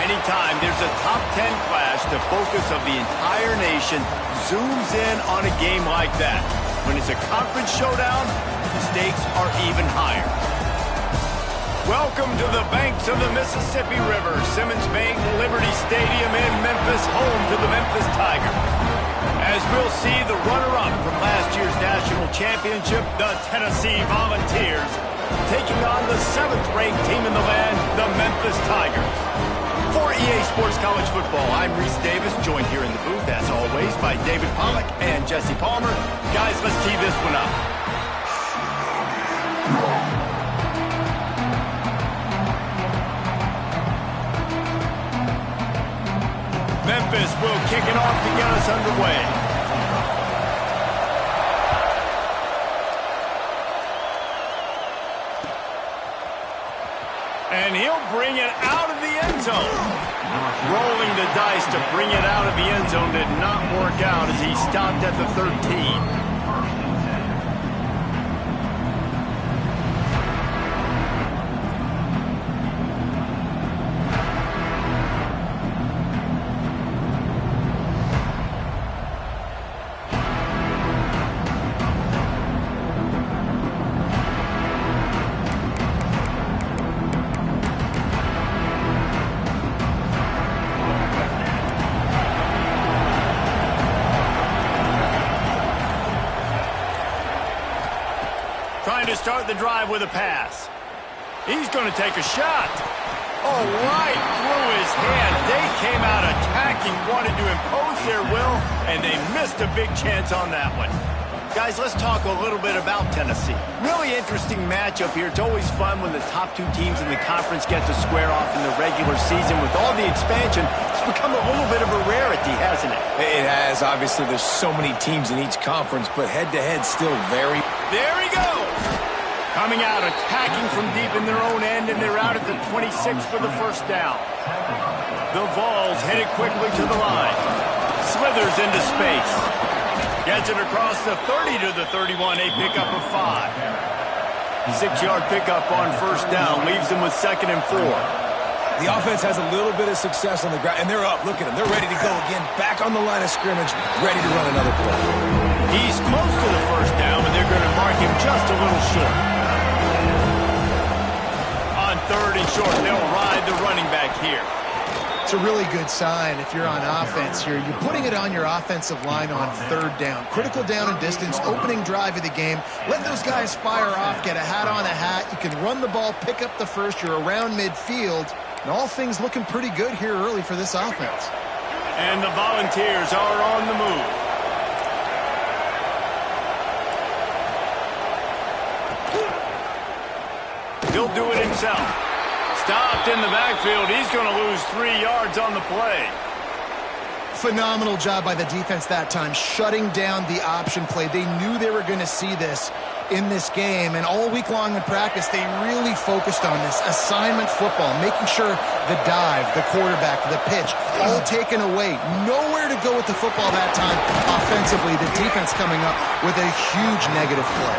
Anytime there's a top 10 clash, the focus of the entire nation zooms in on a game like that. When it's a conference showdown, the stakes are even higher. Welcome to the banks of the Mississippi River, Simmons Bank Liberty Stadium in Memphis, home to the Memphis Tigers. As we'll see the runner-up from last year's national championship, the Tennessee Volunteers, taking on the 7th-ranked team in the land, the Memphis Tigers. For EA Sports College Football, I'm Reese Davis, joined here in the booth, as always, by David Pollack and Jesse Palmer. Guys, let's tee this one up. Memphis will kick it off to get us underway. And he'll bring it out of the end zone. Rolling the dice to bring it out of the end zone did not work out as he stopped at the 13. Trying to start the drive with a pass. He's going to take a shot. Oh, right through his hand. They came out attacking, wanted to impose their will, and they missed a big chance on that one. Guys, let's talk a little bit about Tennessee. Really interesting matchup here. It's always fun when the top two teams in the conference get to square off in the regular season. With all the expansion, it's become a little bit of a rarity, hasn't it? It has. Obviously, there's so many teams in each conference, but head-to-head still very... There he goes! Coming out, attacking from deep in their own end, and they're out at the 26 for the first down. The Vols headed quickly to the line. Slithers into space. Gets it across the 30 to the 31, a pickup of 5. 6-yard pickup on first down, leaves them with 2nd and 4. The offense has a little bit of success on the ground, and they're up. Look at them. They're ready to go again. Back on the line of scrimmage, ready to run another play. He's close to the first down, but they're going to mark him just a little short. On 3rd and short, they'll ride the running back here. It's a really good sign if you're on offense here. You're putting it on your offensive line on 3rd down. Critical down and distance, opening drive of the game. Let those guys fire off, get a hat on a hat. You can run the ball, pick up the first. You're around midfield. And all things looking pretty good here early for this offense. And the Volunteers are on the move. He'll do it himself. Stopped in the backfield. He's going to lose 3 yards on the play. Phenomenal job by the defense that time, shutting down the option play. They knew they were going to see this in this game, and all week long in practice, they really focused on this assignment football, making sure the dive, the quarterback, the pitch, all taken away. Nowhere to go with the football that time offensively. The defense coming up with a huge negative play.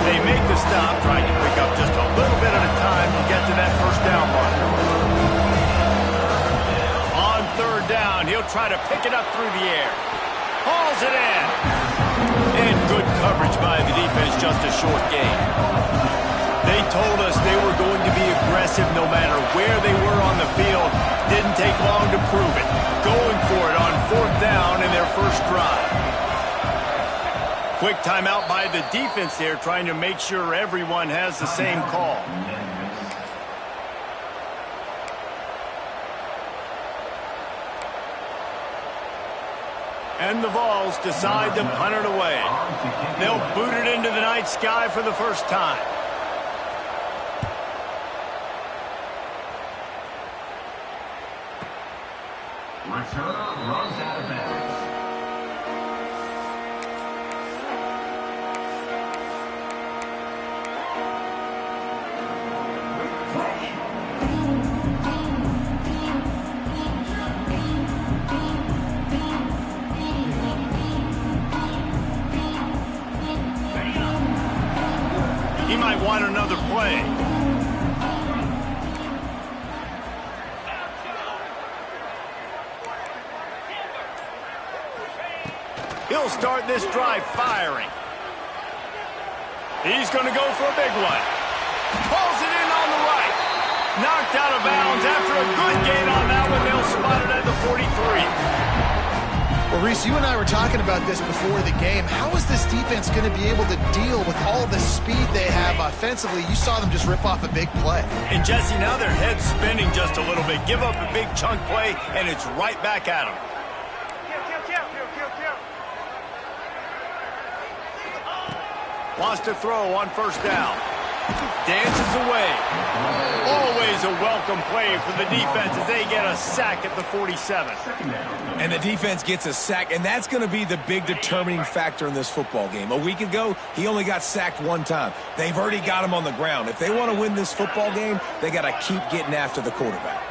They make the stop, trying to pick up just a little bit at a time to get to that first down mark. On 3rd down, he'll try to pick it up through the air. Hauls it in. And good coverage by the defense, just a short gain. They told us they were going to be aggressive no matter where they were on the field. Didn't take long to prove it. Going for it on 4th down in their first drive. Quick timeout by the defense there, trying to make sure everyone has the same call. And the Vols decide to punt it away. They'll boot it into the night sky for the first time. Return runs out of bounds. He might want another play. He'll start this drive firing. He's going to go for a big one. Pulls it in on the right. Knocked out of bounds after a good gain on that one. They'll spot it at the 43. Well, Reese, you and I were talking about this before the game. How is this defense going to be able to deal with all the speed they have offensively? You saw them just rip off a big play. And, Jesse, now their head's spinning just a little bit. Give up a big chunk play, and it's right back at them. Wants to throw on first down. Dances away. Always a welcome play for the defense as they get a sack at the 47. And the defense gets a sack, and that's going to be the big determining factor in this football game. A week ago, he only got sacked one time. They've already got him on the ground. If they want to win this football game, they got to keep getting after the quarterback.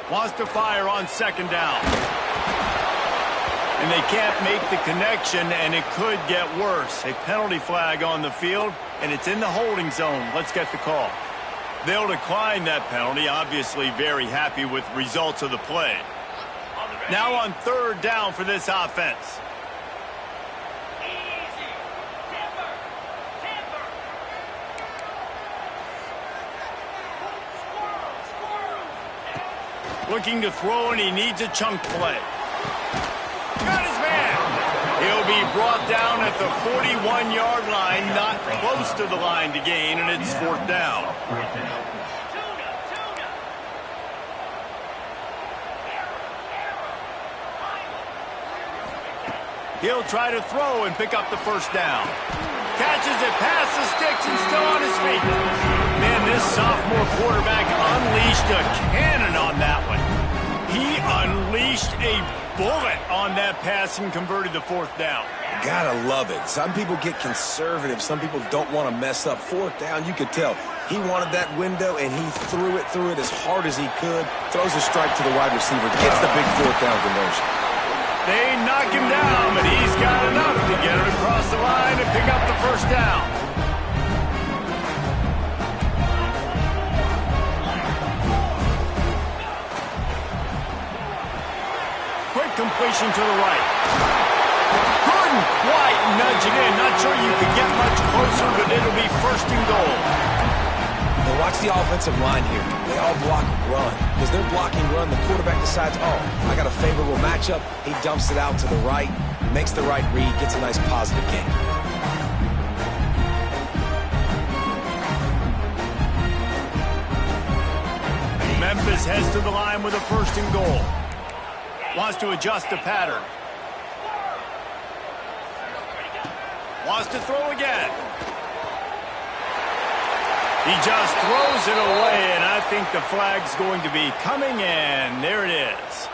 Wants to fire on second down. And they can't make the connection, and it could get worse. A penalty flag on the field, and it's in the holding zone. Let's get the call. They'll decline that penalty, obviously very happy with results of the play. Now on third down for this offense. Looking to throw, and he needs a chunk play. Got his man. He'll be brought down at the 41-yard line, not close to the line to gain, and it's fourth down. He'll try to throw and pick up the first down. Catches it past the sticks and still on his feet. Man, this sophomore quarterback unleashed a cannon on that one. He unleashed a bullet on that pass and converted the fourth down. Gotta love it. Some people get conservative. Some people don't want to mess up. Fourth down, you could tell. He wanted that window, and he threw it as hard as he could. Throws a strike to the wide receiver. Gets the big fourth down conversion. They knock him down, but he's got enough to get it across the line and pick up the first down. Quick completion to the right. Couldn't quite nudge it in. Not sure you could get much closer, but it'll be first and goal. Now watch the offensive line here. They all block run. Because they're blocking run, the quarterback decides, oh, I got a favorable matchup. He dumps it out to the right, makes the right read, gets a nice positive gain. Memphis heads to the line with a first and goal. Wants to adjust the pattern. Wants to throw again. He just throws it away, and I think the flag's going to be coming in. There it is.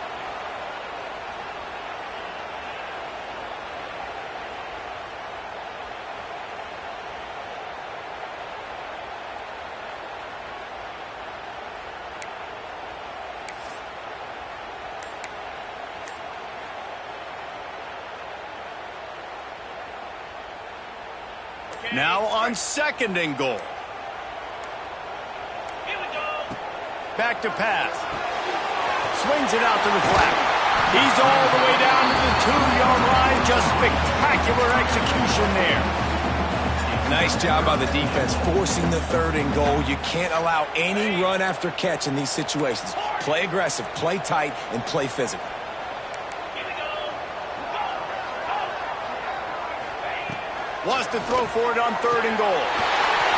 Now on second and goal. Back to pass. Swings it out to the flat. He's all the way down to the 2-yard line. Just spectacular execution there. Nice job by the defense forcing the third and goal. You can't allow any run after catch in these situations. Play aggressive, play tight, and play physical. Wants to throw for it on third and goal.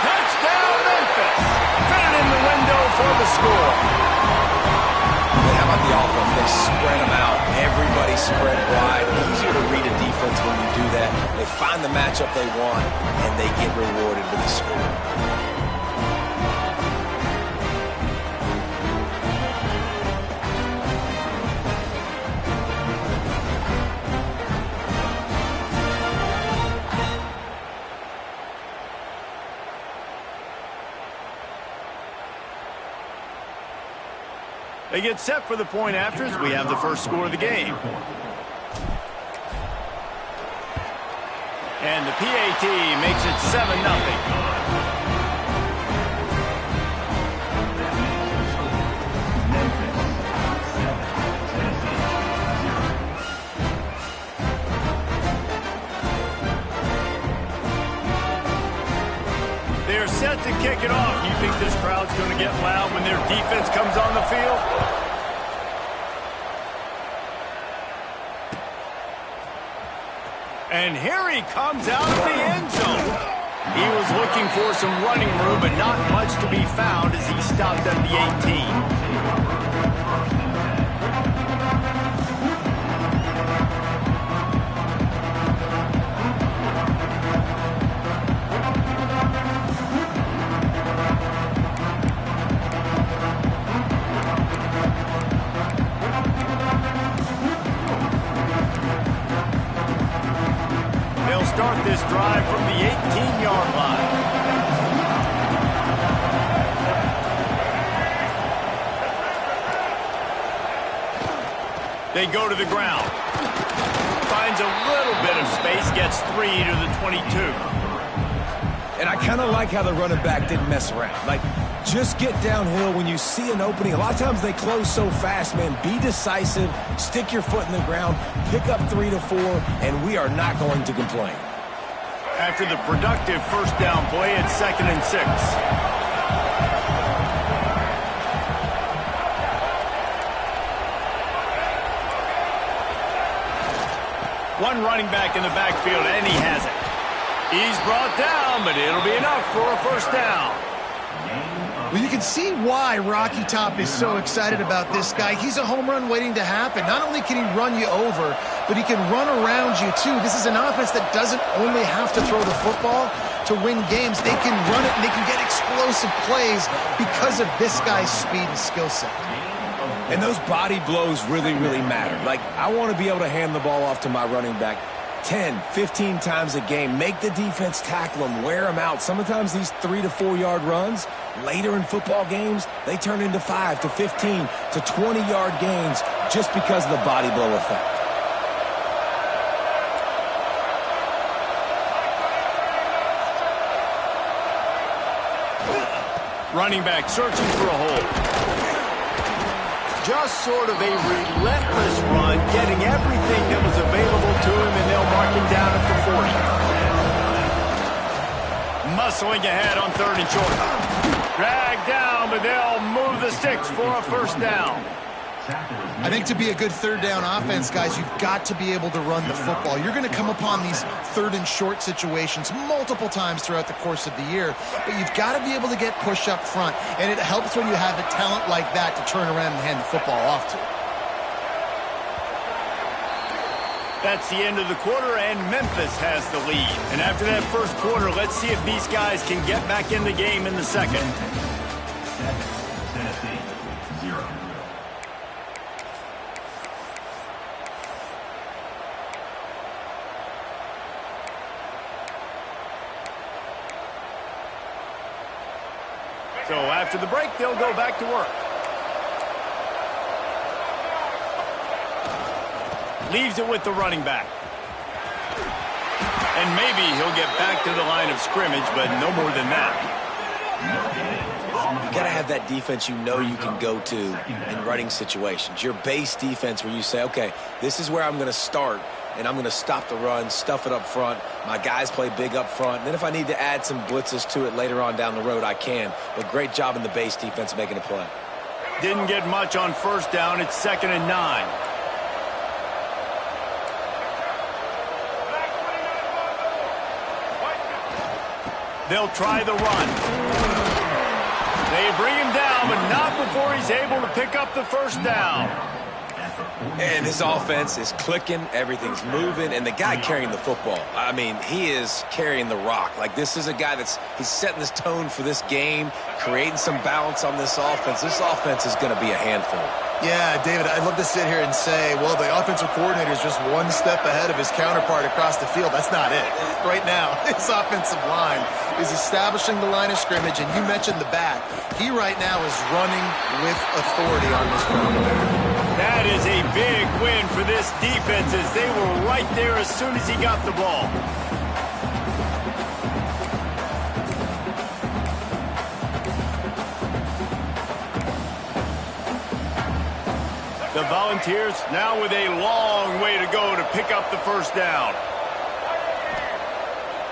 Touchdown, Memphis. Fit it in the window for the score. How about the offense? They spread them out. Everybody spread wide. Easier to read a defense when you do that. They find the matchup they want, and they get rewarded with the score. They get set for the point afters. We have the first score of the game. And the PAT makes it 7-0. set to kick it off. You think this crowd's going to get loud when their defense comes on the field? And here he comes out of the end zone. He was looking for some running room, but not much to be found as he stopped at the 18. Start this drive from the 18-yard line. They go to the ground. Finds a little bit of space, gets 3 to the 22. And I kind of like how the running back didn't mess around. Like, just get downhill when you see an opening. A lot of times they close so fast, man. Be decisive, stick your foot in the ground, pick up 3 to 4, and we are not going to complain. After the productive first down play, it's 2nd and 6. One running back in the backfield, and he has it. He's brought down, but it'll be enough for a first down. Well, you can see why Rocky Top is so excited about this guy. He's a home run waiting to happen. Not only can he run you over, but he can run around you, too. This is an offense that doesn't only have to throw the football to win games. They can run it, and they can get explosive plays because of this guy's speed and skill set. And those body blows really, really matter. Like, I want to be able to hand the ball off to my running back 10, 15 times a game. Make the defense tackle them, wear them out. Sometimes these 3 to 4 yard runs, later in football games, they turn into 5 to 15 to 20 yard gains just because of the body blow effect. Running back searching for a hole. Just sort of a relentless run, getting everything that was available to him, and they'll mark him down at the 40. Muscling ahead on 3rd and short. Dragged down, but they'll move the sticks for a first down. I think to be a good 3rd down offense, guys, you've got to be able to run the football. You're going to come upon these 3rd and short situations multiple times throughout the course of the year, but you've got to be able to get push up front, and it helps when you have a talent like that to turn around and hand the football off to. That's the end of the quarter, and Memphis has the lead. And after that first quarter, let's see if these guys can get back in the game in the second. Tennessee, 0. So after the break, they'll go back to work. Leaves it with the running back. And maybe he'll get back to the line of scrimmage, but no more than that. You got to have that defense you know you can go to in running situations. Your base defense where you say, okay, this is where I'm going to start, and I'm going to stop the run, stuff it up front. My guys play big up front. And then if I need to add some blitzes to it later on down the road, I can. But great job in the base defense making a play. Didn't get much on first down. It's 2nd and 9. They'll try the run. They bring him down, but not before he's able to pick up the first down. And his offense is clicking, everything's moving, and the guy carrying the football, I mean, he is carrying the rock. Like, this is a guy he's setting this tone for this game, creating some balance on this offense. This offense is going to be a handful. Yeah, David, I'd love to sit here and say, well, the offensive coordinator is just one step ahead of his counterpart across the field. That's not it. Right now, his offensive line is establishing the line of scrimmage, and you mentioned the back. He right now is running with authority on this run. That is a big win for this defense as they were right there as soon as he got the ball. The Volunteers now with a long way to go to pick up the first down.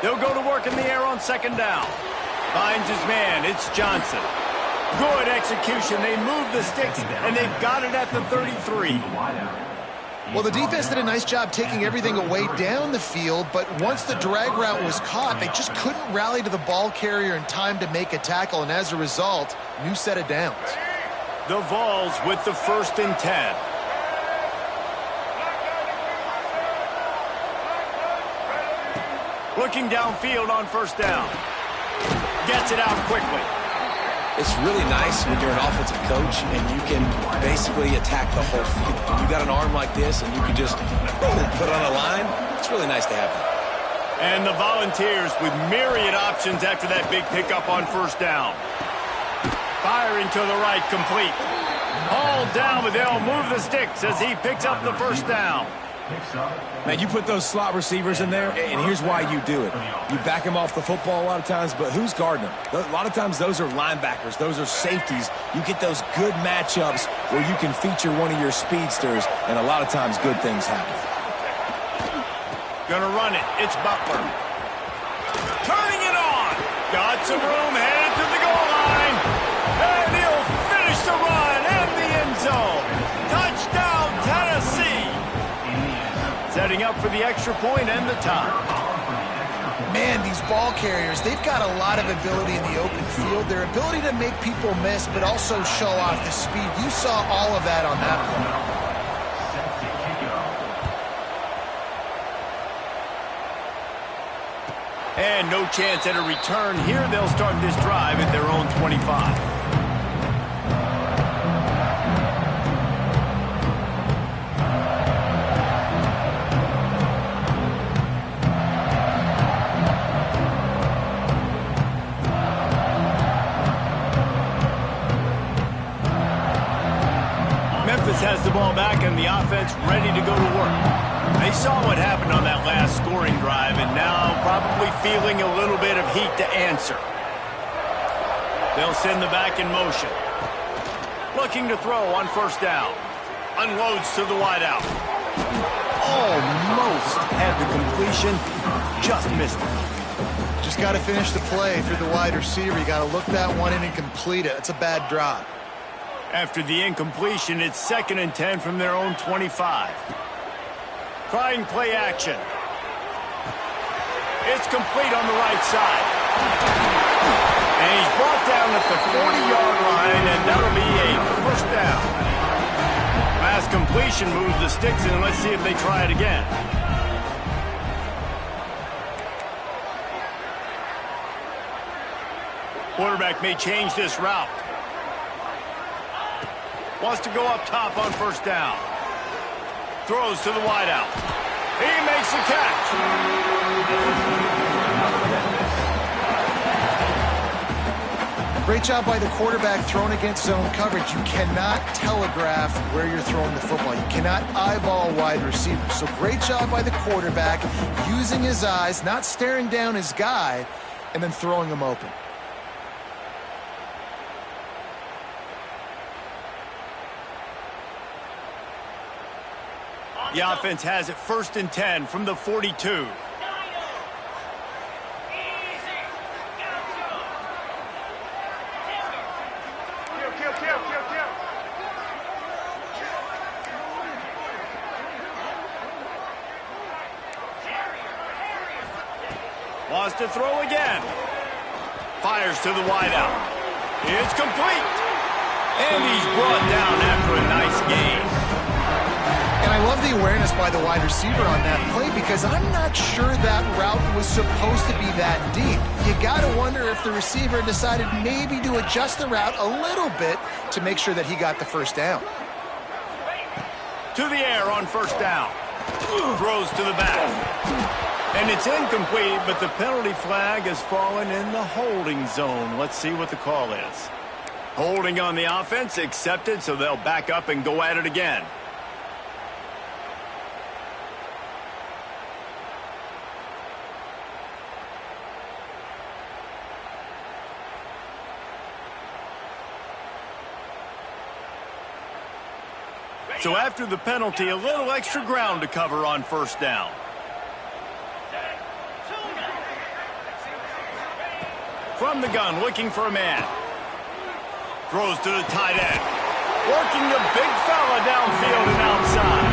They'll go to work in the air on 2nd down. Finds his man. It's Johnson. Good execution. They move the sticks, and they've got it at the 33. Well, the defense did a nice job taking everything away down the field, but once the drag route was caught, they just couldn't rally to the ball carrier in time to make a tackle, and as a result, new set of downs. The Vols with the 1st and 10. Looking downfield on 1st down. Gets it out quickly. It's really nice when you're an offensive coach and you can basically attack the whole field. When you got an arm like this and you can just put on a line, it's really nice to have that. And the Volunteers with myriad options after that big pickup on 1st down. Firing to the right, complete. All down, but they'll move the sticks as he picks up the 1st down. Man, you put those slot receivers in there, and here's why you do it. You back them off the football a lot of times, but who's guarding them? A lot of times those are linebackers. Those are safeties. You get those good matchups where you can feature one of your speedsters, and a lot of times good things happen. Gonna run it. It's Butler. Turning it on. Got some room, headed to the goal line. And he'll finish the run in the end zone. Touchdown, Tennessee. Setting up for the extra point and the tie. Man, these ball carriers, they've got a lot of ability in the open field. Their ability to make people miss, but also show off the speed. You saw all of that on that play. And no chance at a return here. They'll start this drive at their own 25. Memphis has the ball back and the offense ready to go to work. They saw what happened on that last scoring drive and now probably feeling a little bit of heat to answer. They'll send the back in motion. Looking to throw on 1st down. Unloads to the wideout. Almost had the completion. Just missed it. Just got to finish the play. If you're the wide receiver, you got to look that one in and complete it. It's a bad drop. After the incompletion, it's 2nd and 10 from their own 25. Trying play action. It's complete on the right side. And he's brought down at the 40-yard line, and that'll be a 1st down. Pass completion moves the sticks, and let's see if they try it again. Quarterback may change this route. Wants to go up top on 1st down. Throws to the wideout. He makes the catch. Great job by the quarterback throwing against zone coverage. You cannot telegraph where you're throwing the football. You cannot eyeball wide receivers. So great job by the quarterback using his eyes, not staring down his guy, and then throwing him open. The offense has it 1st and 10 from the 42. Wants to throw again. Fires to the wideout. It's complete. And he's brought down after a nice gain. And I love the awareness by the wide receiver on that play because I'm not sure that route was supposed to be that deep. You got to wonder if the receiver decided maybe to adjust the route a little bit to make sure that he got the 1st down. To the air on 1st down. Throws to the back. And it's incomplete, but the penalty flag has fallen in the holding zone. Let's see what the call is. Holding on the offense, accepted, so they'll back up and go at it again. So after the penalty, a little extra ground to cover on 1st down. from the gun, looking for a man. Throws to the tight end. Working the big fella downfield and outside.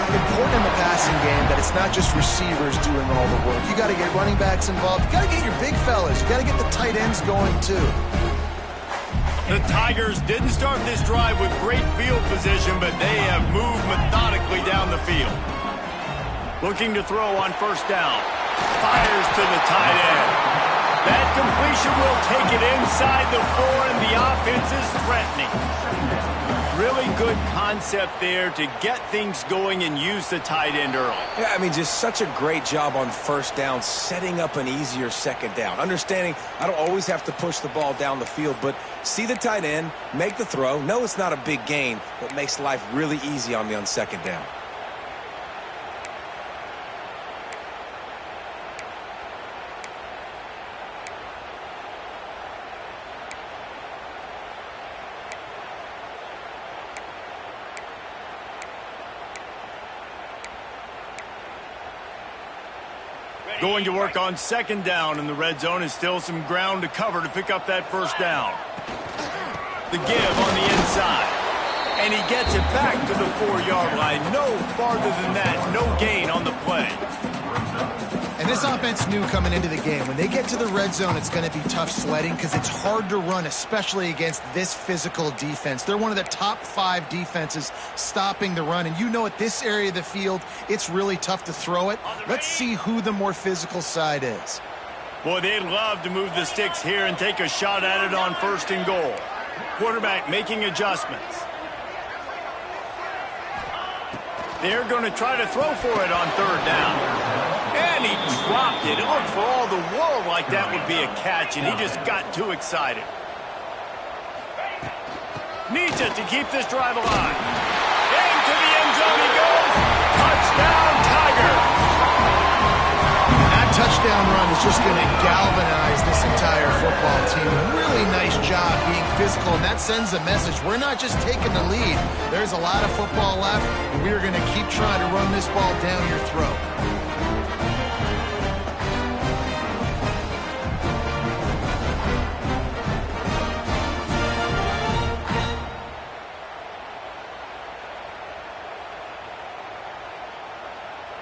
Important in the passing game that it's not just receivers doing all the work. You got to get running backs involved. You got to get your big fellas. You got to get the tight ends going too. The Tigers didn't start this drive with great field position, but they have moved methodically down the field. Looking to throw on first down. Fires to the tight end. That completion will take it inside the 4, and the offense is threatening. Really good concept there to get things going and use the tight end early. Yeah, I mean, just such a great job on first down, setting up an easier second down. Understanding I don't always have to push the ball down the field, but see the tight end, make the throw. No, it's not a big gain, but makes life really easy on me on second down. Going to work on second down in the red zone is still some ground to cover to pick up that first down. The give on the inside. And he gets it back to the 4-yard line. No farther than that. No gain on the play. And this offense knew coming into the game, when they get to the red zone, it's going to be tough sledding because it's hard to run, especially against this physical defense. They're one of the top 5 defenses stopping the run. And you know at this area of the field, it's really tough to throw it. Let's see who the more physical side is. Boy, they'd love to move the sticks here and take a shot at it on first and goal. Quarterback making adjustments. They're going to try to throw for it on third down. And he dropped it. It looked for all the world like that would be a catch, and he just got too excited. Needs it to keep this drive alive. Into the end zone he goes. Touchdown, Tiger. That touchdown run is just going to galvanize this entire football team. Really nice job being physical, and that sends a message. We're not just taking the lead. There's a lot of football left, and we're going to keep trying to run this ball down your throat.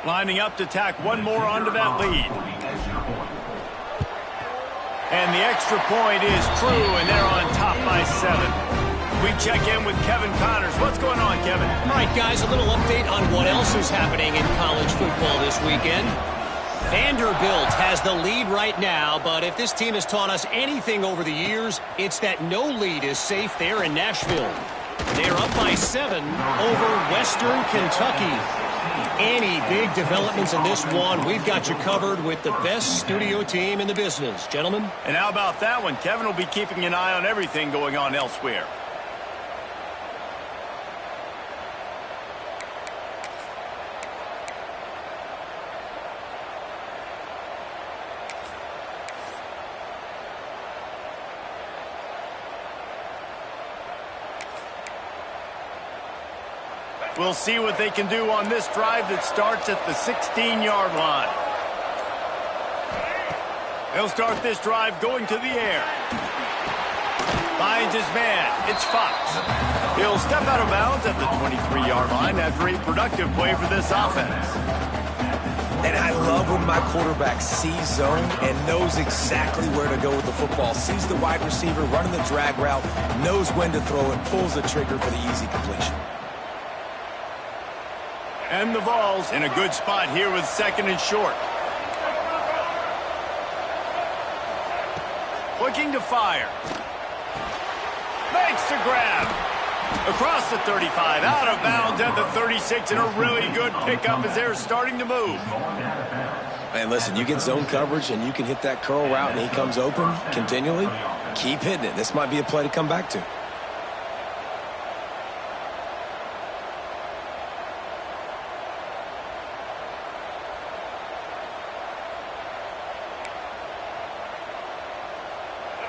Lining up to tack one more onto that lead. And the extra point is true, and they're on top by 7. We check in with Kevin Connors. What's going on, Kevin? All right, guys, a little update on what else is happening in college football this weekend. Vanderbilt has the lead right now, but if this team has taught us anything over the years, it's that no lead is safe there in Nashville. They're up by 7 over Western Kentucky. Any big developments in this one, we've got you covered with the best studio team in the business, gentlemen. And how about that one? Kevin will be keeping an eye on everything going on elsewhere. We'll see what they can do on this drive that starts at the 16-yard line. They'll start this drive going to the air. Finds his man. It's Fox. He'll step out of bounds at the 23-yard line after a productive play for this offense. And I love when my quarterback sees zone and knows exactly where to go with the football. Sees the wide receiver running the drag route, knows when to throw it, pulls the trigger for the easy completion. And the ball's in a good spot here with second and short. Looking to fire. Makes the grab. Across the 35, out of bounds at the 36, and a really good pickup as they're starting to move. And listen, you get zone coverage and you can hit that curl route and he comes open continually. Keep hitting it. This might be a play to come back to.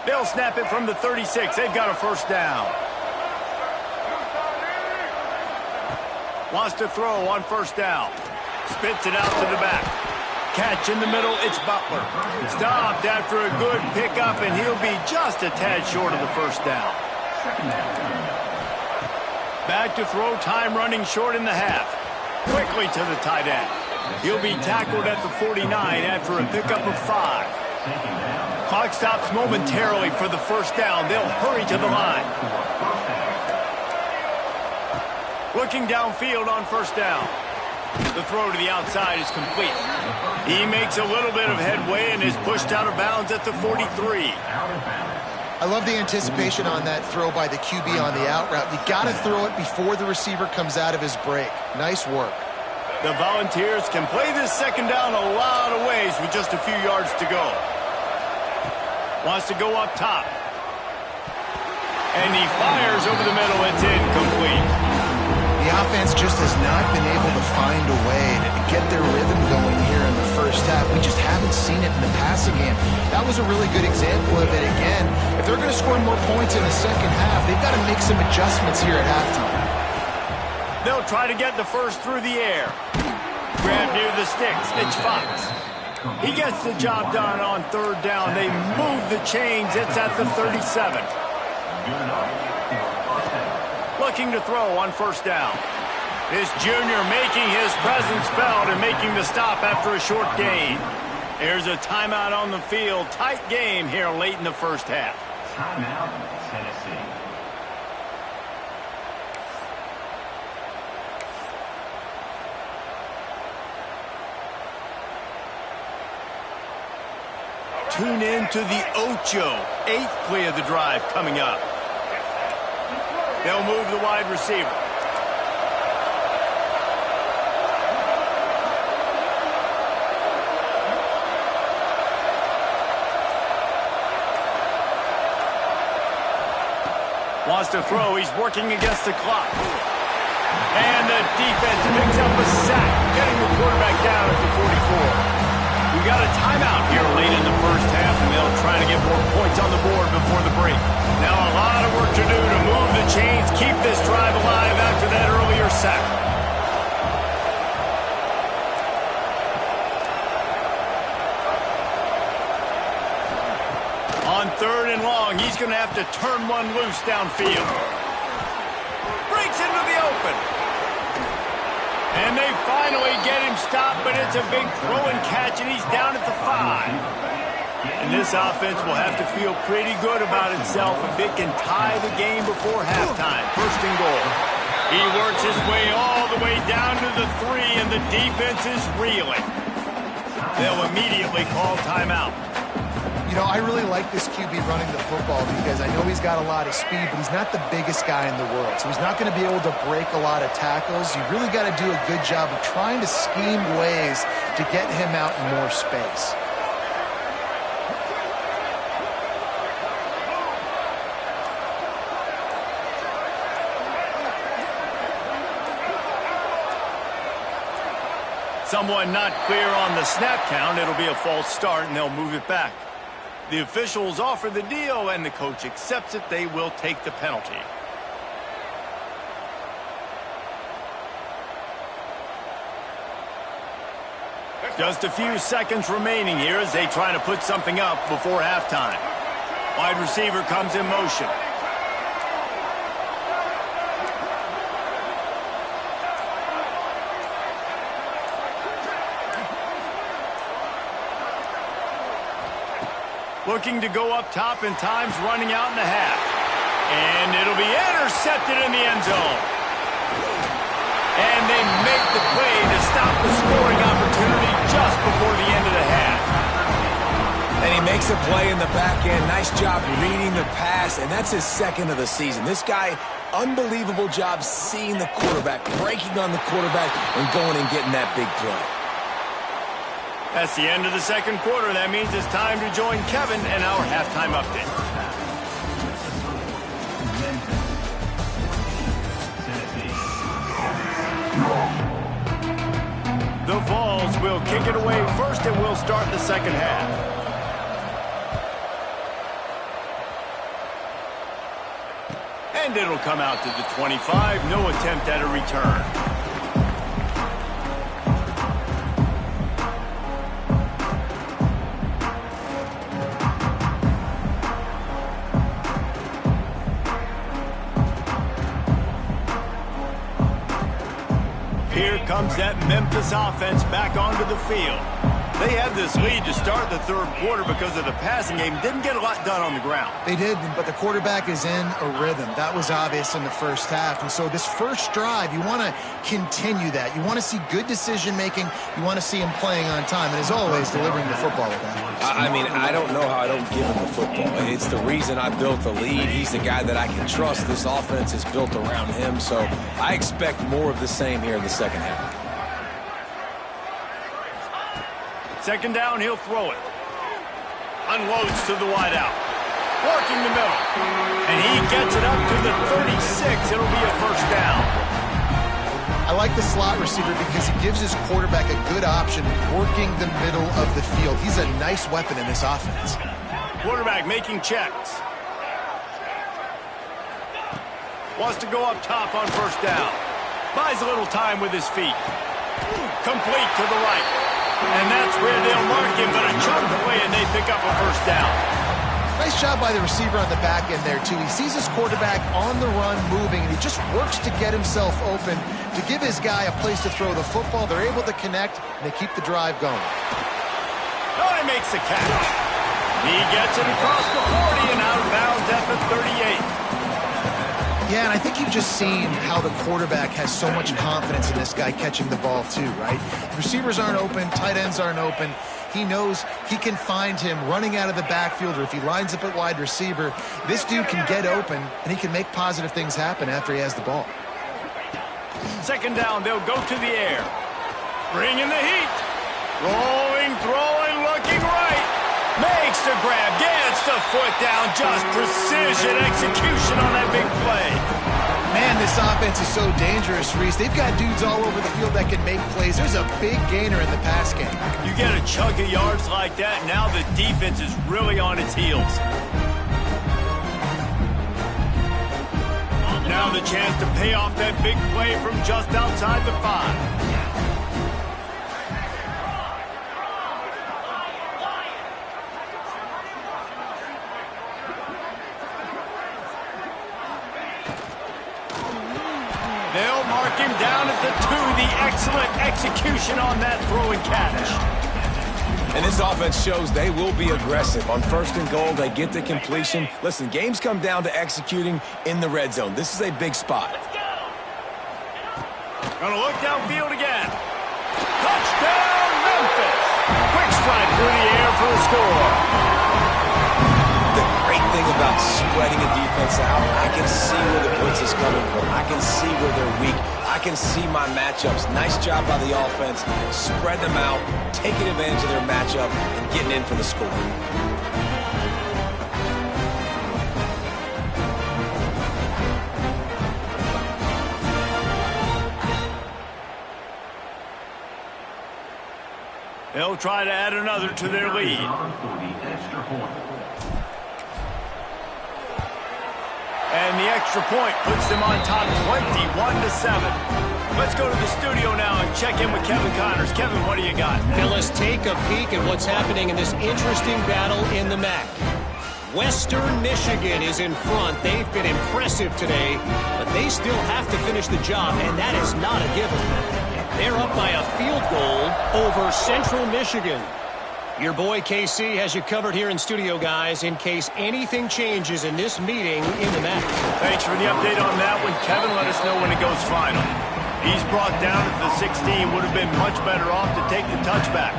They'll snap it from the 36. They've got a first down. Wants to throw on first down. Spits it out to the back. catch in the middle. It's Butler. Stopped after a good pickup, and he'll be just a tad short of the first down. Back to throw, time running short in the half. Quickly to the tight end. He'll be tackled at the 49 after a pickup of 5. Clock stops momentarily for the first down. They'll hurry to the line. Looking downfield on first down. The throw to the outside is complete. He makes a little bit of headway and is pushed out of bounds at the 43. I love the anticipation on that throw by the QB on the out route. You got to throw it before the receiver comes out of his break. Nice work. The Volunteers can play this second down a lot of ways with just a few yards to go. Wants to go up top. And he fires over the middle. It's incomplete. The offense just has not been able to find a way to get their rhythm going here in the first half. We just haven't seen it in the passing game. That was a really good example of it again. If they're going to score more points in the second half, they've got to make some adjustments here at halftime. They'll try to get the first through the air. Grab near the sticks. It's Fox. He gets the job done on third down. They move the chains. It's at the 37. Looking to throw on first down. This junior making his presence felt and making the stop after a short gain. There's a timeout on the field. Tight game here late in the first half. Timeout, Tennessee. Tune in to the Ocho. 8th play of the drive coming up. They'll move the wide receiver. Wants to throw. He's working against the clock. And the defense picks up a sack, getting the quarterback down at the 44. We got a timeout here late in the first half, and they'll try to get more points on the board before the break. Now a lot of work to do to move the chains, keep this drive alive after that earlier sack. On third and long, he's going to have to turn one loose downfield. Breaks into the open. And they finally get him stopped, but it's a big throw and catch, and he's down at the 5. And this offense will have to feel pretty good about itself if it can tie the game before halftime. First and goal. He works his way all the way down to the 3, and the defense is reeling. They'll immediately call timeout. You know, I really like this QB running the football because I know he's got a lot of speed, but he's not the biggest guy in the world. So he's not going to be able to break a lot of tackles. You really got to do a good job of trying to scheme ways to get him out in more space. Someone not clear on the snap count. It'll be a false start, and they'll move it back. The officials offer the deal, and the coach accepts it. They will take the penalty. Just a few seconds remaining here as they try to put something up before halftime. Wide receiver comes in motion. Looking to go up top, and time's running out in the half. And it'll be intercepted in the end zone. And they make the play to stop the scoring opportunity just before the end of the half. And he makes a play in the back end. Nice job reading the pass, and that's his second of the season. This guy, unbelievable job seeing the quarterback, breaking on the quarterback, and going and getting that big play. That's the end of the second quarter. That means it's time to join Kevin and our halftime update. The Vols will kick it away first, and we'll start the second half. And it'll come out to the 25. No attempt at a return. comes that Memphis offense back onto the field. They had this lead to start the third quarter because of the passing game. Didn't get a lot done on the ground. They did, but the quarterback is in a rhythm. That was obvious in the first half. And so this first drive, you want to continue that. You want to see good decision-making. You want to see him playing on time. And as always, delivering the football with that. I mean, I don't know how I don't give him the football. It's the reason I built the lead. He's the guy that I can trust. This offense is built around him. So I expect more of the same here in the second half. Second down, he'll throw it. Unloads to the wideout. Working the middle. And he gets it up to the 36. It'll be a first down. I like the slot receiver because he gives his quarterback a good option working the middle of the field. He's a nice weapon in this offense. Quarterback making checks. Wants to go up top on first down. Buys a little time with his feet. Complete to the right. And that's where they'll mark him, but a chunk away, and they pick up a first down. Nice job by the receiver on the back end there, too. He sees his quarterback on the run moving, and he just works to get himself open to give his guy a place to throw the football. They're able to connect, and they keep the drive going. Oh, he makes the catch. He gets it across the 40 and out of bounds at the 38. Yeah, and I think you've just seen how the quarterback has so much confidence in this guy catching the ball too, right? Receivers aren't open, tight ends aren't open. He knows he can find him running out of the backfield, or if he lines up at wide receiver, this dude can get open, and he can make positive things happen after he has the ball. Second down, they'll go to the air. Bringing the heat. Rolling, throwing, looking right. Makes the grab, gets the foot down, just precision execution on that big play. Man, this offense is so dangerous, Reese. They've got dudes all over the field that can make plays. There's a big gainer in the pass game. You get a chunk of yards like that, now the defense is really on its heels. Now the chance to pay off that big play from just outside the 5. They'll mark him down at the 2. The excellent execution on that throw and catch. And this offense shows they will be aggressive. On first and goal, they get the completion. Listen, games come down to executing in the red zone. This is a big spot. Gonna look downfield again. Touchdown, Memphis. Quick strike through the air for the score. The great thing about spreading a defense out, I can see where the blitz is coming from. I can see where they're weak. I can see my matchups. Nice job by the offense. Spread them out, taking advantage of their matchup, and getting in for the score. They'll try to add another to their lead. And the extra point puts them on top 21-7. Let's go to the studio now and check in with Kevin Connors. Kevin, what do you got? Fellas, take a peek at what's happening in this interesting battle in the MAC. Western Michigan is in front. They've been impressive today, but they still have to finish the job, and that is not a given. They're up by a field goal over Central Michigan. Your boy KC has you covered here in studio, guys, in case anything changes in this meeting in the MAC. Thanks for the update on that one, Kevin. Let us know when it goes final. He's brought down at the 16. Would have been much better off to take the touchback.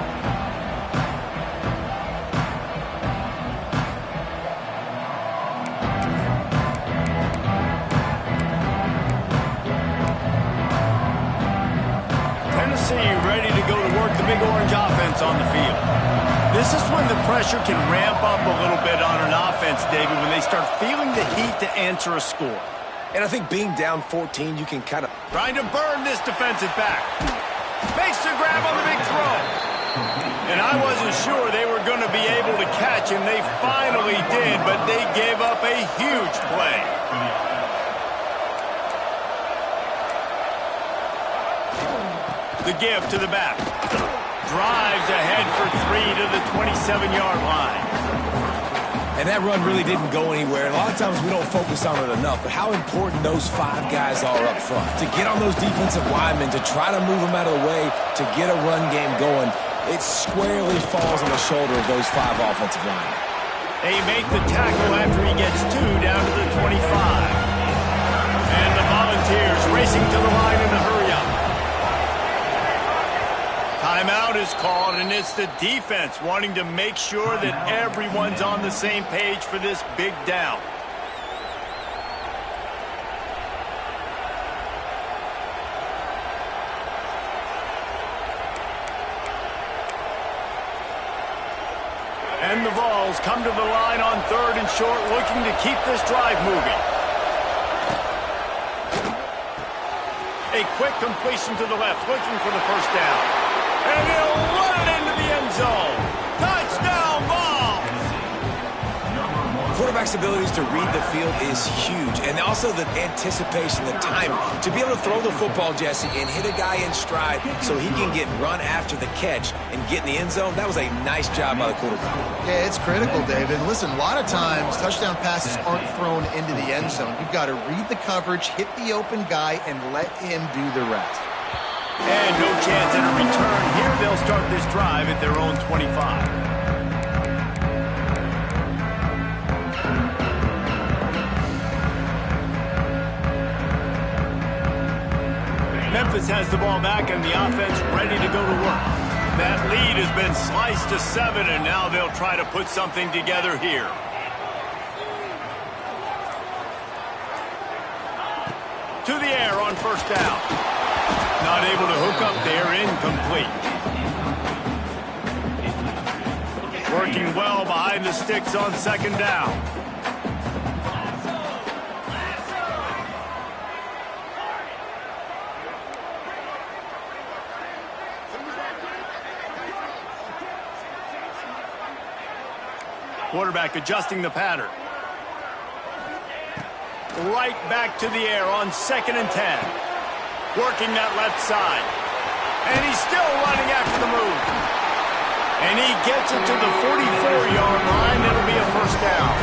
Tennessee ready to go to work the big orange offense on the field. This is when the pressure can ramp up a little bit on an offense, David, when they start feeling the heat to answer a score. And I think being down 14, you can kind of... Trying to burn this defensive back. Makes the grab on the big throw. And I wasn't sure they were going to be able to catch him. They finally did, but they gave up a huge play. The give to the back. Drives ahead for 3 to the 27-yard line. And that run really didn't go anywhere. And a lot of times we don't focus on it enough, but how important those 5 guys are up front. To get on those defensive linemen, to try to move them out of the way, to get a run game going, it squarely falls on the shoulder of those 5 offensive linemen. They make the tackle after he gets 2 down to the 25. And the Volunteers racing to the line in a hurry up. Timeout is called, and it's the defense wanting to make sure that everyone's on the same page for this big down. And the Vols come to the line on 3rd and short, looking to keep this drive moving. A quick completion to the left, looking for the first down. And he'll run it into the end zone. Touchdown, Vols! Quarterback's abilities to read the field is huge, and also the anticipation, the timing. To be able to throw the football, Jesse, and hit a guy in stride so he can get run after the catch and get in the end zone, that was a nice job by the quarterback. Yeah, it's critical, David. Listen, a lot of times touchdown passes aren't thrown into the end zone. You've got to read the coverage, hit the open guy, and let him do the rest. And no chance at a return. Here they'll start this drive at their own 25. Memphis has the ball back and the offense ready to go to work. That lead has been sliced to 7, and now they'll try to put something together here. To the air on first down. Not able to hook up there, incomplete. Working well behind the sticks on 2nd down. Quarterback adjusting the pattern. Right back to the air on 2nd and 10. Working that left side. And he's still running after the move. And he gets it to the 44-yard line. It'll be a first down.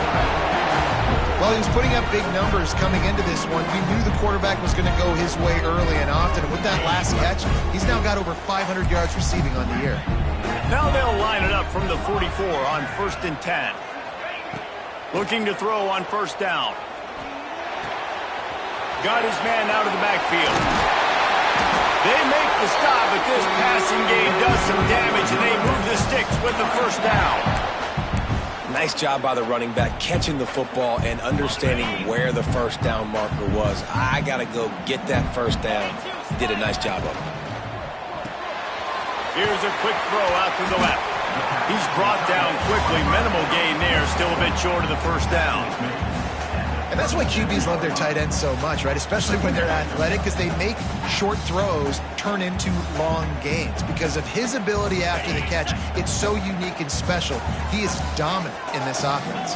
Well, he was putting up big numbers coming into this one. We knew the quarterback was going to go his way early and often. And with that last catch, he's now got over 500 yards receiving on the year. Now they'll line it up from the 44 on 1st and 10. Looking to throw on first down. Got his man out of the backfield. They make the stop, but this passing game does some damage, and they move the sticks with the first down. Nice job by the running back, catching the football and understanding where the first down marker was. I got to go get that first down. Did a nice job of it. Here's a quick throw out to the left. He's brought down quickly. Minimal gain there, still a bit short of the first down. And that's why QBs love their tight ends so much, right? Especially when they're athletic, because they make short throws turn into long gains. Because of his ability after the catch, it's so unique and special. He is dominant in this offense.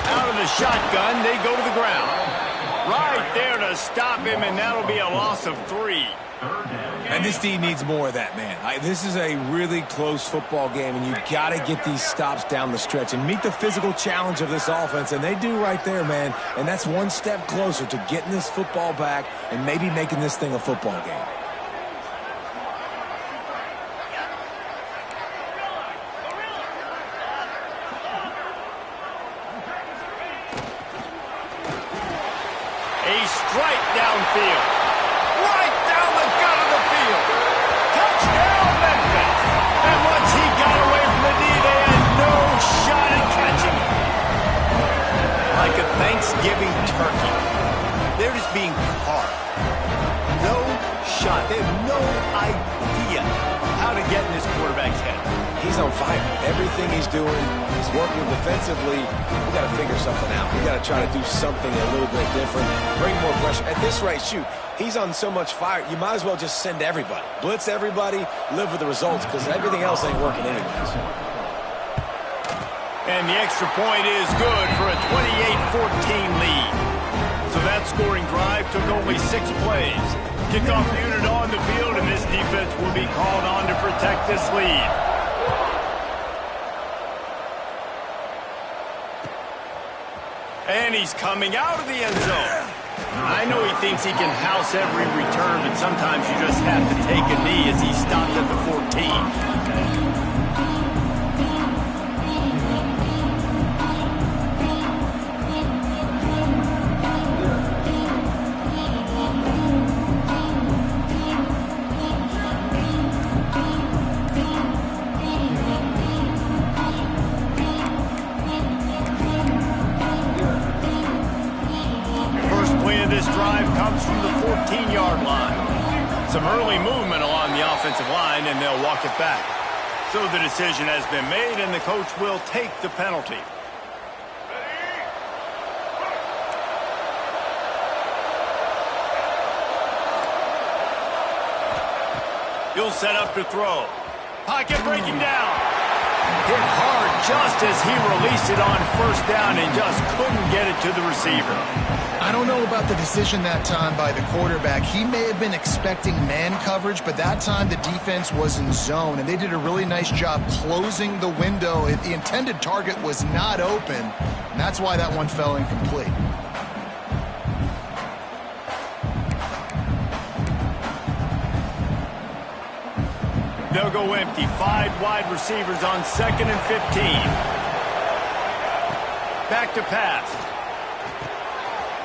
Out of the shotgun, they go to the ground. Right there to stop him, and that'll be a loss of 3. And this D needs more of that, man. This is a really close football game, and you got to get these stops down the stretch and meet the physical challenge of this offense, and they do right there, man. And that's one step closer to getting this football back and maybe making this thing a football game. A strike downfield. Right down the gut of the field. Touchdown, Memphis. And once he got away from the D, they had no shot at catching him. Like a Thanksgiving turkey. They're just being carved. No shot. They have no idea how to get in this quarterback's head. He's on fire. Everything he's doing, he's working defensively. We got to figure something out. We got to try to do something a little bit different. Bring more pressure. At this rate, shoot, he's on so much fire, you might as well just send everybody. Blitz everybody, live with the results, because everything else ain't working anyways. And the extra point is good for a 28-14 lead. So that scoring drive took only 6 plays. Kickoff unit on the field, and this defense will be called on to protect this lead. And he's coming out of the end zone. I know he thinks he can house every return, but sometimes you just have to take a knee as he stopped at the 14. This drive comes from the 14-yard line. Some early movement along the offensive line, and they'll walk it back. So the decision has been made, and the coach will take the penalty. He'll set up to throw. Pocket breaking down. Hit hard just as he released it on first down and just couldn't get it to the receiver. I don't know about the decision that time by the quarterback. He may have been expecting man coverage, but that time the defense was in zone, and they did a really nice job closing the window. The intended target was not open, and that's why that one fell incomplete. They'll go empty. 5 wide receivers on 2nd and 15. Back to pass.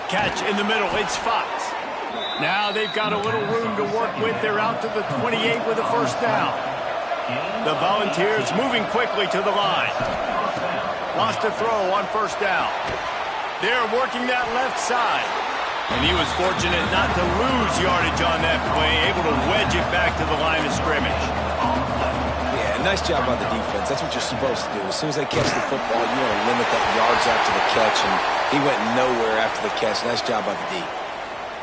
Catch in the middle. It's Fox. Now they've got a little room to work with. They're out to the 28 with a first down. The Volunteers moving quickly to the line. Lost a throw on first down. They're working that left side. And he was fortunate not to lose yardage on that play, able to wedge it back to the line of scrimmage. Yeah, nice job by the defense. That's what you're supposed to do. As soon as they catch the football, you want to limit that yards after the catch, and he went nowhere after the catch. Nice job by the D.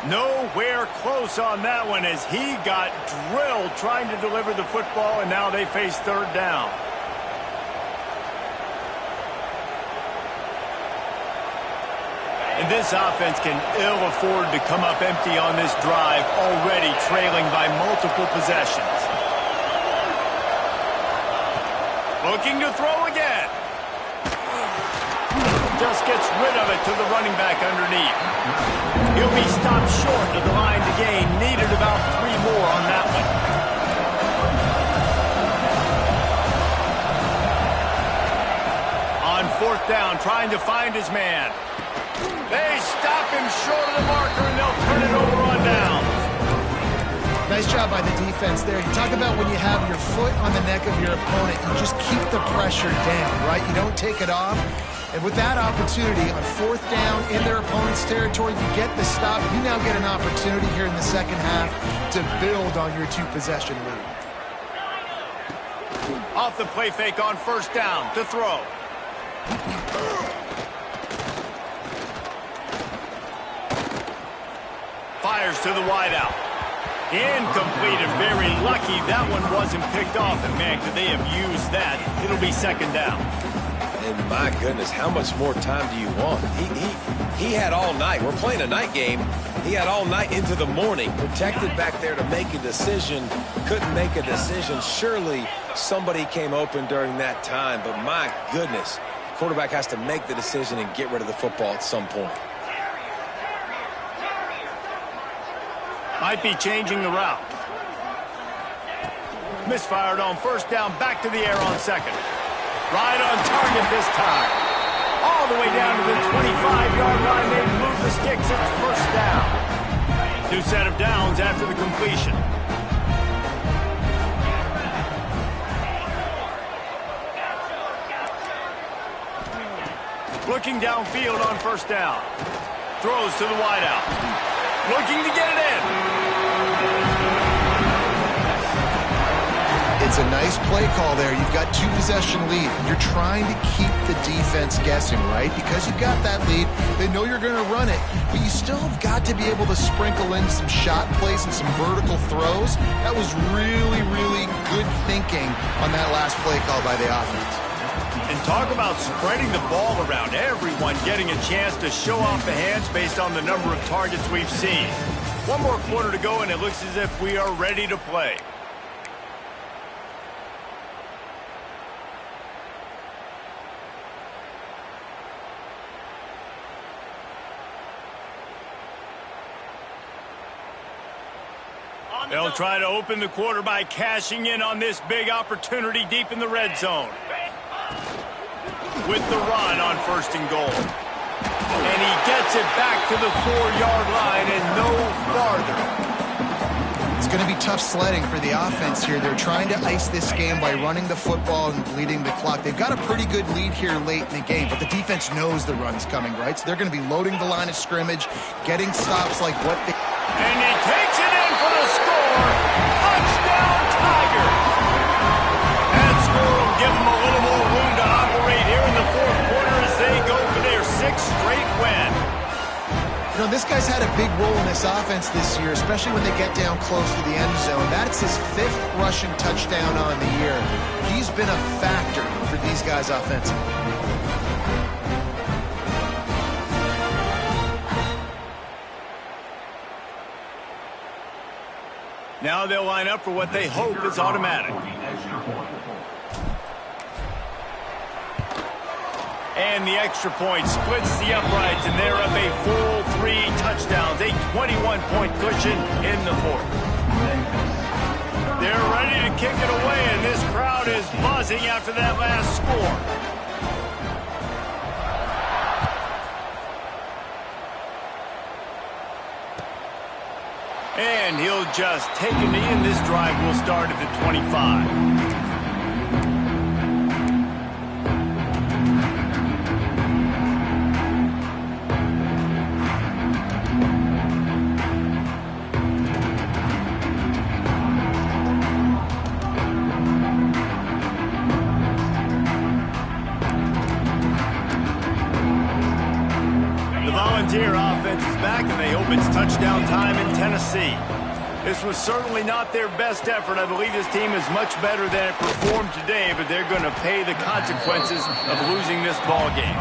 Nowhere close on that one as he got drilled trying to deliver the football, and now they face third down. And this offense can ill afford to come up empty on this drive, already trailing by multiple possessions. Looking to throw again. Just gets rid of it to the running back underneath. He'll be stopped short of the line to gain. Needed about 3 more on that one. On 4th down, trying to find his man. They stop him short of the marker, and they'll turn it over on downs. Nice job by the defense there. You talk about when you have your foot on the neck of your opponent, you just keep the pressure down, right? You don't take it off. And with that opportunity on 4th down in their opponent's territory, you get the stop. You now get an opportunity here in the second half to build on your 2-possession lead. Off the play fake on 1st down to throw. Fires to the wideout. Incomplete, and very lucky that one wasn't picked off. And man, could they have used that? It'll be 2nd down. And my goodness, how much more time do you want? He had all night. We're playing a night game. He had all night into the morning, protected back there to make a decision. Couldn't make a decision. Surely somebody came open during that time. But my goodness, quarterback has to make the decision and get rid of the football at some point. Might be changing the route. Misfired on 1st down, back to the air on 2nd. Right on target this time. All the way down to the 25-yard line. They move the sticks. It's 1st down. New set of downs after the completion. Looking downfield on 1st down. Throws to the wideout. Looking to get it in. It's a nice play call there. You've got 2-possession lead. You're trying to keep the defense guessing, right? Because you've got that lead. They know you're going to run it, but you still have got to be able to sprinkle in some shot plays and some vertical throws. That was really, really good thinking on that last play call by the offense. And talk about spreading the ball around. Everyone getting a chance to show off the hands based on the number of targets we've seen. One more quarter to go, and it looks as if we are ready to play. They'll try to open the quarter by cashing in on this big opportunity deep in the red zone. With the run on 1st and goal. And he gets it back to the 4-yard line and no farther. It's going to be tough sledding for the offense here. They're trying to ice this game by running the football and bleeding the clock. They've got a pretty good lead here late in the game, but the defense knows the run's coming, right? So they're going to be loading the line of scrimmage, getting stops like what they... And he takes it in for the score. Touchdown, Tigers. That score will give them a little more room to operate here in the 4th quarter as they go for their 6th straight win. You know, this guy's had a big role in this offense this year, especially when they get down close to the end zone. That's his 5th rushing touchdown on the year. He's been a factor for these guys offensively. Now they'll line up for what they hope is automatic. And the extra point splits the uprights, and they're up a full 3 touchdowns, a 21-point cushion in the 4th. They're ready to kick it away, and this crowd is buzzing after that last score. And he'll just take a knee, and this drive will start at the 25. Volunteer offense is back, and they hope it's touchdown time in Tennessee. This was certainly not their best effort. I believe this team is much better than it performed today, but they're going to pay the consequences of losing this ball game.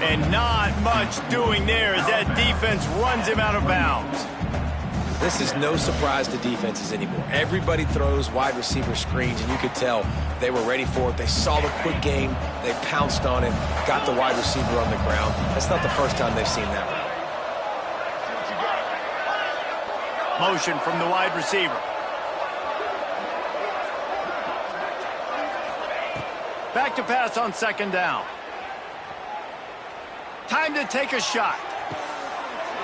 And not much doing there as that defense runs him out of bounds. This is no surprise to defenses anymore. Everybody throws wide receiver screens, and you could tell they were ready for it. They saw the quick game. They pounced on it, got the wide receiver on the ground. That's not the first time they've seen that. Motion from the wide receiver. Back to pass on 2nd down. Time to take a shot.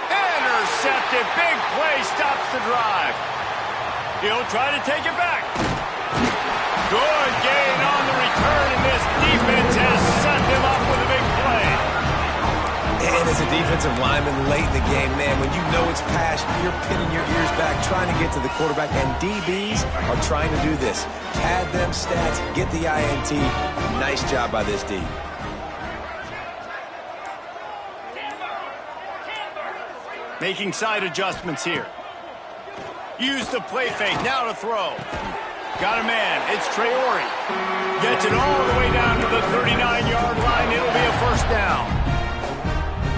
Intercepted. Big play stops the drive. He'll try to take it back. Good gain on the return, and this defense has set them up with a big play. And as a defensive lineman late in the game, man, when you know it's passed, you're pinning your ears back, trying to get to the quarterback, and DBs are trying to do this. Pad them stats, get the INT. Nice job by this D. Making side adjustments here. Use the play fake, now to throw. Got a man, it's Traore. Gets it all the way down to the 39-yard line. It'll be a 1st down.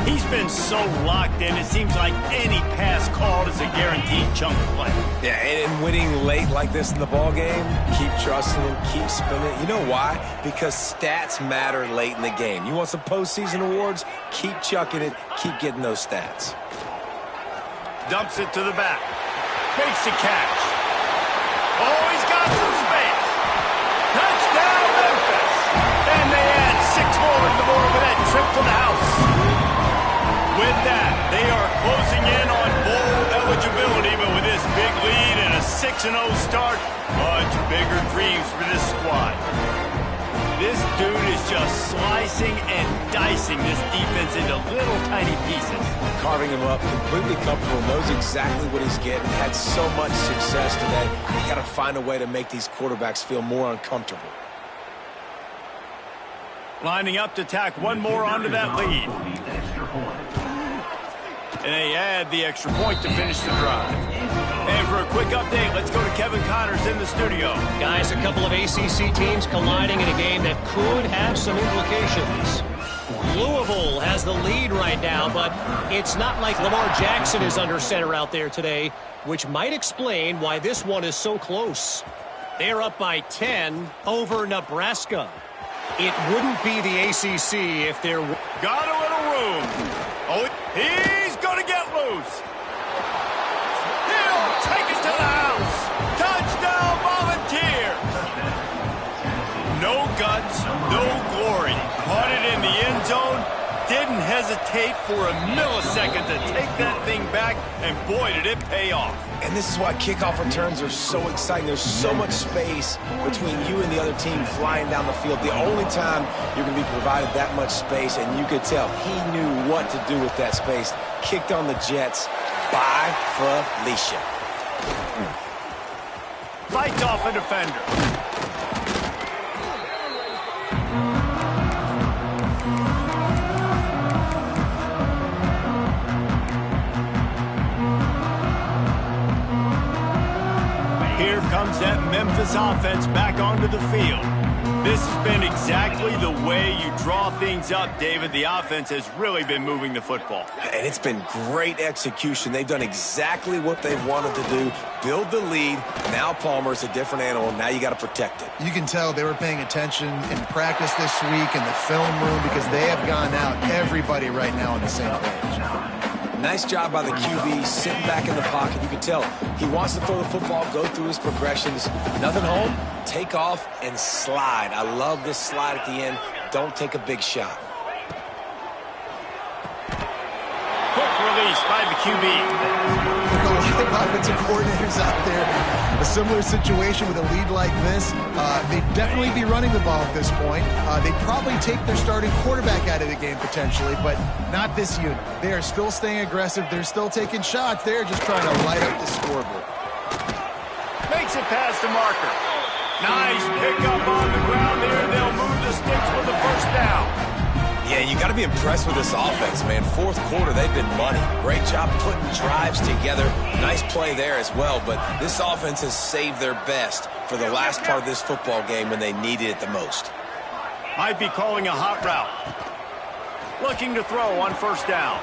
He's been so locked in, it seems like any pass called is a guaranteed chunk play. Yeah, and winning late like this in the ball game, keep trusting him, keep spinning. You know why? Because stats matter late in the game. You want some postseason awards? Keep chucking it, keep getting those stats. Dumps it to the back. Makes the catch. Oh, he's got some space. Touchdown, Memphis. And they add 6 more to the board with that trip to the house. With that, they are closing in on bowl eligibility, but with this big lead and a 6-0 start, much bigger dreams for this squad. This dude is just slicing and dicing this defense into little tiny pieces. Carving him up, completely comfortable, knows exactly what he's getting, had so much success today. You got to find a way to make these quarterbacks feel more uncomfortable. Lining up to tack one more onto that lead. And they add the extra point to finish the drive. And for a quick update, right, let's go to Kevin Connors in the studio. Guys, a couple of ACC teams colliding in a game that could have some implications. Louisville has the lead right now, but it's not like Lamar Jackson is under center out there today, which might explain why this one is so close. They're up by 10 over Nebraska. It wouldn't be the ACC if there were... Got a little room. Oh, he's going to get loose. He'll take it to the house. Touchdown, Volunteer. No guts, no glory. Caught it in the end zone. Didn't hesitate for a millisecond to take that thing back, and boy, did it pay off. And this is why kickoff returns are so exciting. There's so much space between you and the other team flying down the field. The only time you're going to be provided that much space, and you could tell he knew what to do with that space. Kicked on the Jets by Felicia. Fights off a defender. Here comes that Memphis offense back onto the field. This has been exactly the way you draw things up, David. The offense has really been moving the football. And it's been great execution. They've done exactly what they've wanted to do. Build the lead. Now Palmer's a different animal. Now you got to protect it. You can tell they were paying attention in practice this week in the film room because they have gone out, everybody right now on the same page. Nice job by the QB, sitting back in the pocket. You can tell he wants to throw the football, go through his progressions. Nothing home, take off, and slide. I love this slide at the end. Don't take a big shot. Quick release by the QB. A lot of offensive coordinators out there. A similar situation with a lead like this. They'd definitely be running the ball at this point. They'd probably take their starting quarterback out of the game potentially, but not this unit. They are still staying aggressive. They're still taking shots. They're just trying to light up the scoreboard. Makes it past the marker. Nice pickup on the ground there. They'll move the sticks with the first down. Yeah, you got to be impressed with this offense, man. Fourth quarter, they've been money. Great job putting drives together. Nice play there as well, but this offense has saved their best for the last part of this football game when they needed it the most. Might be calling a hot route. Looking to throw on first down.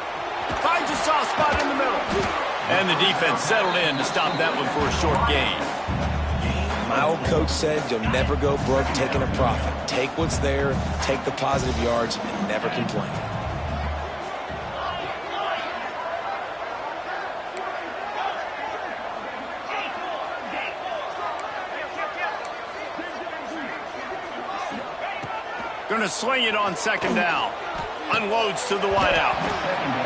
Finds a soft spot in the middle. And the defense settled in to stop that one for a short gain. My old coach said you'll never go broke taking a profit. Take what's there, take the positive yards, and never complain. Going to sling it on second down. Unloads to the wideout.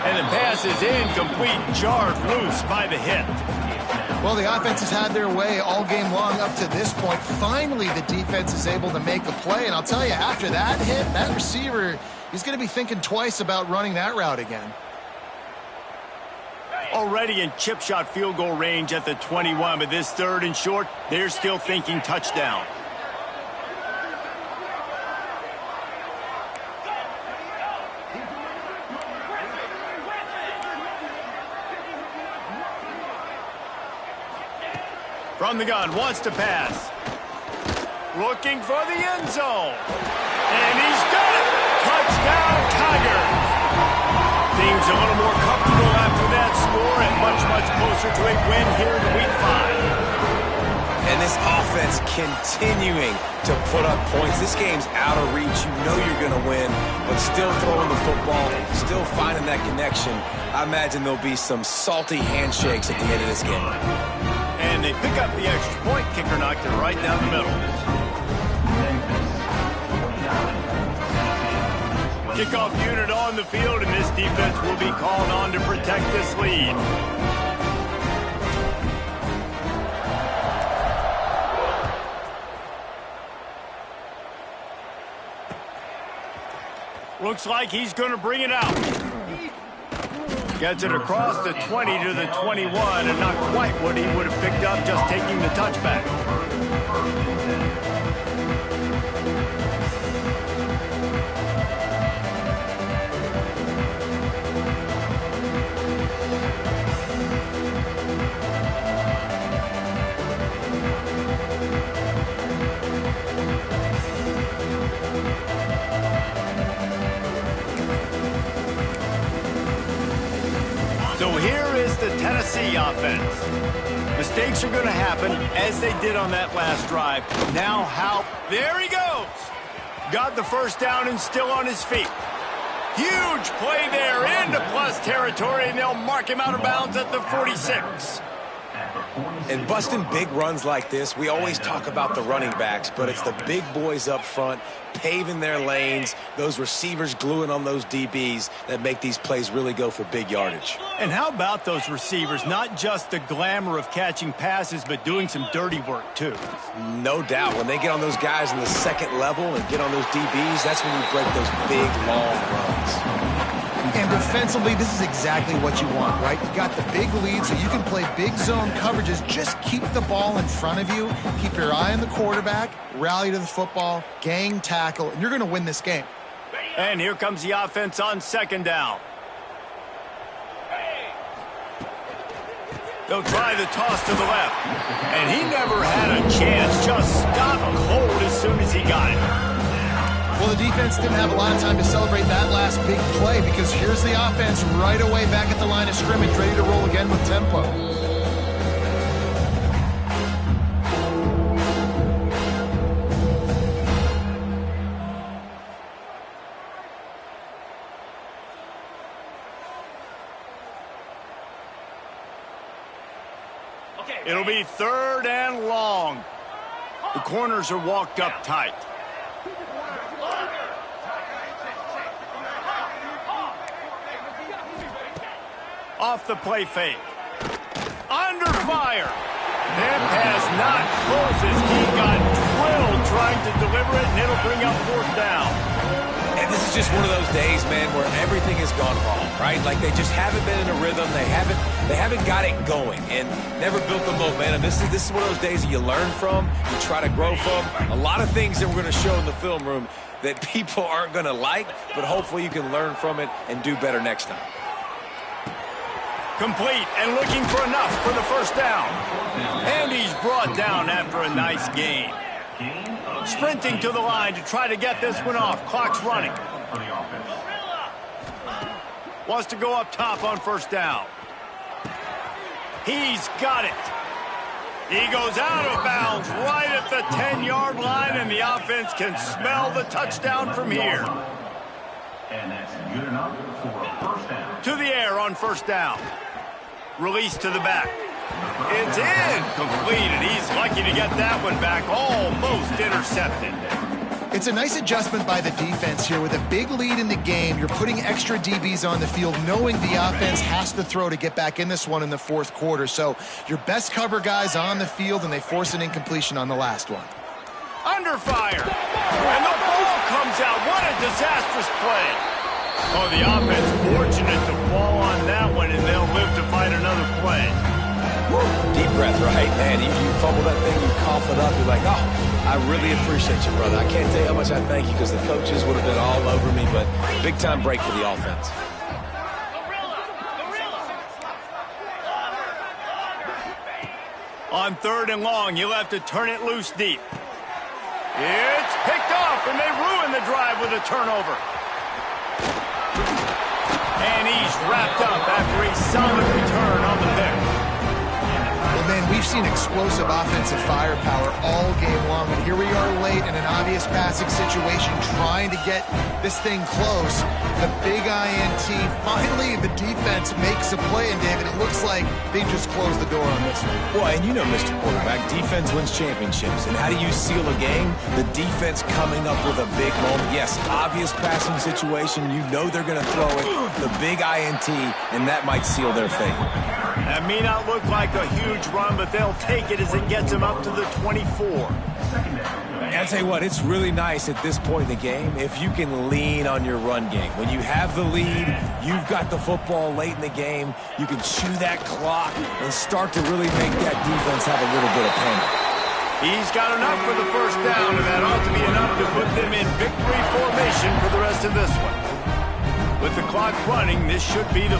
And the pass is incomplete, jarred loose by the hit. Well, the offense has had their way all game long up to this point. Finally, the defense is able to make a play. And I'll tell you, after that hit, that receiver, he's going to be thinking twice about running that route again. Already in chip shot field goal range at the 21, but this third and short, they're still thinking touchdown. From the gun, wants to pass. Looking for the end zone. And he's got it! Touchdown, Tigers! Things a little more comfortable after that score and much, much closer to a win here in Week 5. And this offense continuing to put up points. This game's out of reach. You know you're going to win, but still throwing the football, still finding that connection. I imagine there'll be some salty handshakes at the end of this game. And they pick up the extra point. Kicker knocked it right down the middle. Kickoff unit on the field, and this defense will be called on to protect this lead. Looks like he's going to bring it out. Gets it across the 20 to the 21, and not quite what he would have picked up just taking the touchback. the offense. Mistakes are going to happen, as they did on that last drive. Now how? There he goes. Got the first down and still on his feet. Huge play there into plus territory, and they'll mark him out of bounds at the 46. And busting big runs like this, we always talk about the running backs, but it's the big boys up front paving their lanes, those receivers gluing on those DBs that make these plays really go for big yardage. And how about those receivers? Not just the glamour of catching passes, but doing some dirty work, too. No doubt. When they get on those guys in the second level and get on those DBs, that's when you break those big, long runs. And defensively, this is exactly what you want, right? You got the big lead, so you can play big zone coverages. Just keep the ball in front of you. Keep your eye on the quarterback. Rally to the football. Gang tackle. And you're going to win this game. And here comes the offense on second down. They'll try the toss to the left. And he never had a chance. Just stopped cold as soon as he got it. Well, the defense didn't have a lot of time to celebrate that last big play because here's the offense right away back at the line of scrimmage, ready to roll again with tempo. It'll be third and long. The corners are walked up tight. Off the play fake. Under fire. That pass not close as he got drilled trying to deliver it, and it'll bring up fourth down. And this is just one of those days, man, where everything has gone wrong, right? Like they just haven't been in a rhythm. They haven't got it going and never built the momentum. This is one of those days that you learn from, you try to grow from. A lot of things that we're going to show in the film room that people aren't going to like, but hopefully you can learn from it and do better next time. Complete and looking for enough for the first down. And he's brought down after a nice gain. Sprinting to the line to try to get this one off. Clock's running. Wants to go up top on first down. He's got it. He goes out of bounds right at the 10-yard line, and the offense can smell the touchdown from here. And that's good enough for a first down. To the air on first down. Release to the back. It's incomplete, and he's lucky to get that one back. Almost intercepted. It's a nice adjustment by the defense here. With a big lead in the game, you're putting extra DBs on the field, knowing the offense has to throw to get back in this one in the fourth quarter. So your best cover guys on the field, and they force an incompletion on the last one. Under fire. And the ball comes out. What a disastrous play. Oh, the offense fortunate to fall on that one, and they'll live to fight another play. Deep breath, right, man? You fumble that thing, you cough it up, you're like, oh, I really appreciate you, brother. I can't tell you how much I thank you because the coaches would have been all over me, but big-time break for the offense. On third and long, you'll have to turn it loose deep. It's picked off, and they ruin the drive with a turnover. And he's wrapped up after a solid return on the pick. Well, man, we've seen explosive offensive firepower all game long, and here we are late in an obvious passing situation trying to get this thing close. The big INT, finally the defense makes a play, and David, it looks like they just closed the door on this one. Well, and you know, Mr. Quarterback, defense wins championships. And how do you seal a game? The defense coming up with a big moment. Yes, obvious passing situation. You know they're going to throw it. The big INT, and that might seal their fate. That may not look like a huge run, but they'll take it as it gets them up to the 24. I'll tell you what, it's really nice at this point in the game if you can lean on your run game. When you have the lead, you've got the football late in the game, you can chew that clock and start to really make that defense have a little bit of panic. He's got enough for the first down, and that ought to be enough to put them in victory formation for the rest of this one. With the clock running, this should be the